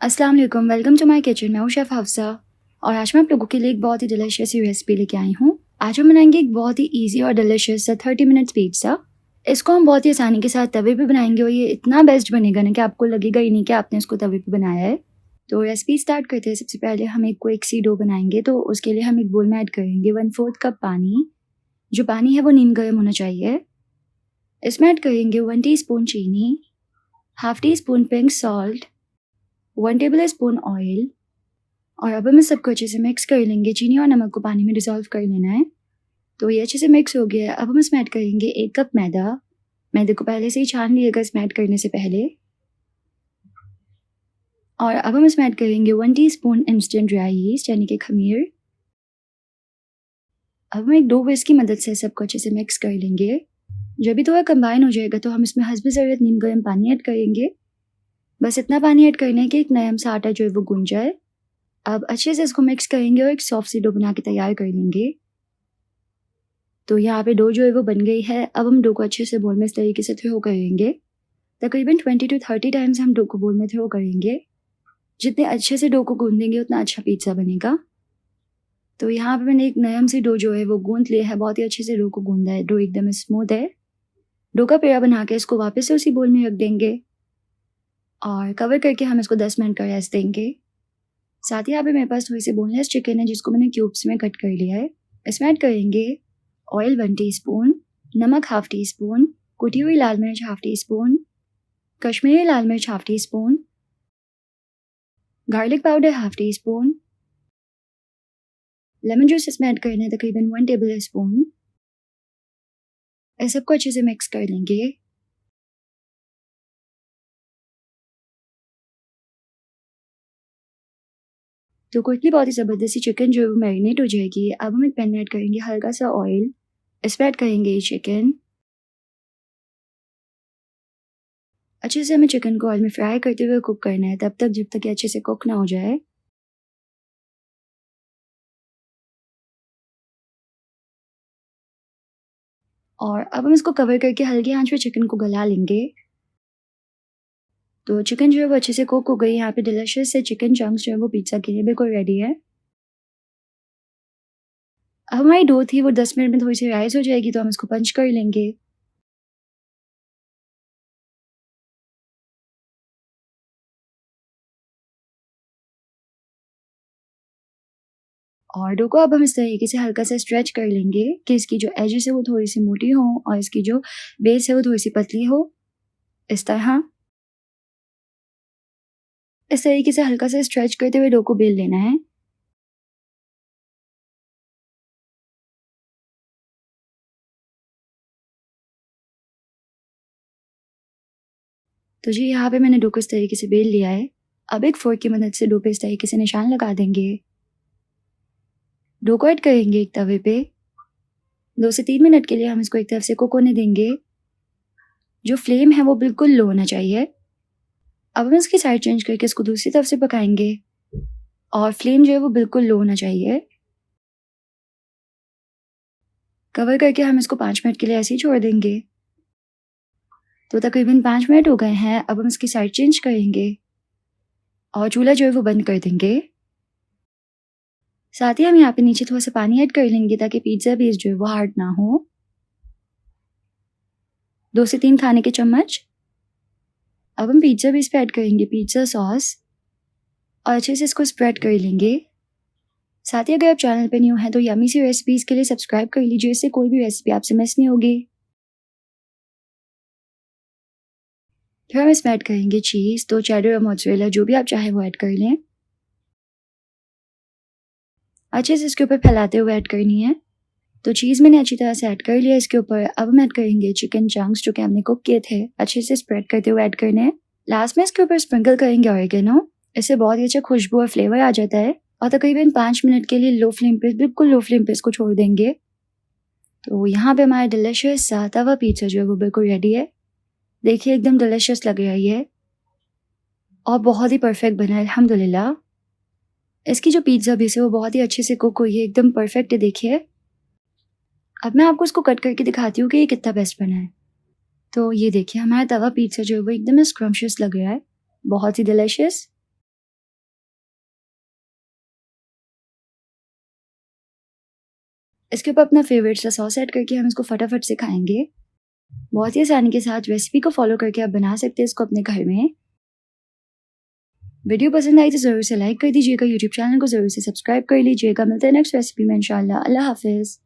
अस्सलाम वालेकुम, welcome to my kitchen. मैं हूँ शेफ़ हफ्सा और आज मैं आप लोगों के लिए एक बहुत ही डिलीशियस सी रेसिपी लेके आई हूँ। आज हम बनाएंगे एक बहुत ही इजी और डिलीशियस सा 30 मिनट्स पिज़्ज़ा। इसको हम बहुत ही आसानी के साथ तवे पे बनाएंगे और ये इतना बेस्ट बनेगा ना कि आपको लगेगा ही नहीं कि आपने इसको तवे पे बनाया है। तो रेसिपी स्टार्ट करते हैं। सबसे पहले हम एक क्विक सी डो बनाएंगे, तो उसके लिए हम एक बोल में ऐड करेंगे 1/4 कप पानी। जो पानी है वो नीम गर्म होना चाहिए। इसमें ऐड करेंगे 1 टीस्पून चीनी, half tea spoon pink salt, 1 table spoon oil. और अब हम इस सबको अच्छे से मिक्स कर लेंगे। चीनी और नमक को पानी में डिसॉल्व कर लेना है। तो ये अच्छे से मिक्स हो गया है। अब हम इसमें ऐड करेंगे 1 कप मैदा। मैदे को पहले से ही छान लिएगा इसमें ऐड करने से पहले। और अब हम इसमें ऐड करेंगे 1 टीस्पून इंस्टेंट ड्राई यीस्ट यानी कि खमीर। अब हम एक डो विस्क की मदद से सबको अच्छे से मिक्स कर लेंगे। जब भी थोड़ा कंबाइन हो जाएगा तो हम इसमें हस्ब ज़रूरत नीम गर्म पानी ऐड करेंगे। बस इतना पानी ऐड करना है कि एक नरम सा आटा जो है वो गूंज जाए। अब अच्छे से इसको मिक्स करेंगे और एक सॉफ्ट सी डो बना के तैयार कर लेंगे। तो यहाँ पे डो जो है वो बन गई है। अब हम डो को अच्छे से बोल में इस तरीके से थ्रो करेंगे। तकरीबन 20 to 30 टाइम्स हम डो को बोल में थ्रो करेंगे। जितने अच्छे से डो को गूंदेंगे उतना अच्छा पिज़्ज़ा बनेगा। तो यहाँ पे मैंने एक नरम सी डो जो है वो गूंद लिया है। बहुत ही अच्छे से डो को गूंदा है। डो एकदम स्मूथ है। डो का पेड़ा बना के इसको वापस से उसी बोल में रख देंगे और कवर करके हम इसको 10 मिनट का रेस्ट देंगे। साथ ही यहाँ पे मेरे पास थोड़ी सी बोनलेस चिकन है जिसको मैंने क्यूब्स में कट कर लिया है। इसमें ऐड करेंगे ऑयल 1 टीस्पून, नमक हाफ टी स्पून, कुटी हुई लाल मिर्च हाफ टी स्पून, कश्मीरी लाल मिर्च half tea spoon, garlic powder half tea spoon, lemon juice इसमें ऐड करना है तकरीबन 1 टेबल स्पून। इस सबको अच्छे से मिक्स कर लेंगे। तो क्विकली बहुत ही ज़बरदस्ती चिकन जो है वो मैरिनेट हो जाएगी। अब हम एक पैन में ऐड करेंगे हल्का सा ऑयल। इसमें ऐड करेंगे ये चिकन। अच्छे से हमें चिकन को ऑयल में फ्राई करते हुए कुक करना है तब तक जब तक ये अच्छे से कुक ना हो जाए। और अब हम इसको कवर करके हल्की आंच पे चिकन को गला लेंगे। तो चिकन जो है वो अच्छे से कुक हो गई। यहाँ पे डिलीशियस से चिकन चंक्स जो है वो पिज़्ज़ा के लिए बिल्कुल रेडी है। अब हमारी डो थी वो 10 मिनट में थोड़ी सी राइस हो जाएगी तो हम इसको पंच कर लेंगे। और डो को अब हम इस तरीके से हल्का सा स्ट्रेच कर लेंगे कि इसकी जो एजेस है वो थोड़ी सी मोटी हो और इसकी जो बेस है वो थोड़ी सी पतली हो। इस तरह इस तरीके से हल्का सा स्ट्रेच करते हुए डो को बेल लेना है। तो जी यहाँ पे मैंने डो को इस तरीके से बेल लिया है। अब एक फोर्क की मदद से डो पे इस तरीके से निशान लगा देंगे। डो को ऐड करेंगे एक तवे पे। 2 से 3 मिनट के लिए हम इसको एक तरफ से कुक होने देंगे। जो फ्लेम है वो बिल्कुल लो होना चाहिए। अब हम इसकी साइड चेंज करके इसको दूसरी तरफ से पकाएंगे और फ्लेम जो है वो बिल्कुल लो होना चाहिए। कवर करके हम इसको 5 मिनट के लिए ऐसे ही छोड़ देंगे। तो तकरीबन 5 मिनट हो गए हैं। अब हम इसकी साइड चेंज करेंगे और चूल्हा जो है वो बंद कर देंगे। साथ ही हम यहाँ पे नीचे थोड़ा सा पानी ऐड कर लेंगे ताकि पिज़्ज़ा बेस जो है वो हार्ड ना हो। 2 से 3 खाने के चम्मच। अब हम पिज़्ज़ा बेस पे ऐड करेंगे पिज़्ज़ा सॉस और अच्छे से इसको स्प्रेड कर लेंगे। साथ ही अगर आप चैनल पे न्यू हैं तो यम्मी सी रेसिपीज़ के लिए सब्सक्राइब कर लीजिए। इससे कोई भी रेसिपी आपसे मिस नहीं होगी। फिर हम इसमें ऐड करेंगे चीज़। तो चेडर और मोज़रेला जो भी आप चाहें वो ऐड कर लें। अच्छे से इसके ऊपर फैलाते हुए ऐड करनी है। तो चीज़ मैंने अच्छी तरह से ऐड कर लिया इसके ऊपर। अब हम ऐड करेंगे चिकन चंक्स जो कि हमने कुक किए थे। अच्छे से स्प्रेड करते हुए ऐड करने हैं। लास्ट में इसके ऊपर स्प्रिंकल करेंगे ऑरिगेनो। इससे बहुत ही अच्छा खुशबू और फ्लेवर आ जाता है। और तकरीबन 5 मिनट के लिए लो फ्लेम पे, बिल्कुल लो फ्लेम पे इसको छोड़ देंगे। तो यहाँ पे हमारा डिलीशियस सा तवा पिज़्ज़ा जो है वो बिल्कुल रेडी है। देखिए एकदम डिलीशियस लग रहा है ये और बहुत ही परफेक्ट बना है अल्हम्दुलिल्लाह। इसकी जो पिज़्ज़ा बेस है वो बहुत ही अच्छे से कुक हुई है, एकदम परफेक्ट है देखिए। अब मैं आपको इसको कट करके दिखाती हूँ कि ये कितना बेस्ट बना है। तो ये देखिए हमारा तवा पिज़्ज़ा जो है वो एकदम स्क्रम्शियस लग रहा है, बहुत ही डिलीशियस। इसके ऊपर अपना फेवरेट सा सॉस ऐड करके हम इसको फटाफट से खाएंगे। बहुत ही आसानी के साथ रेसिपी को फॉलो करके आप बना सकते हैं इसको अपने घर में। वीडियो पसंद आई तो ज़रूर से लाइक कर दीजिएगा, यूट्यूब चैनल को ज़रूर से सब्सक्राइब कर लीजिएगा। मिलते हैं नेक्स्ट रेसिपी में इंशाल्लाह। अल्लाह हाफिज़।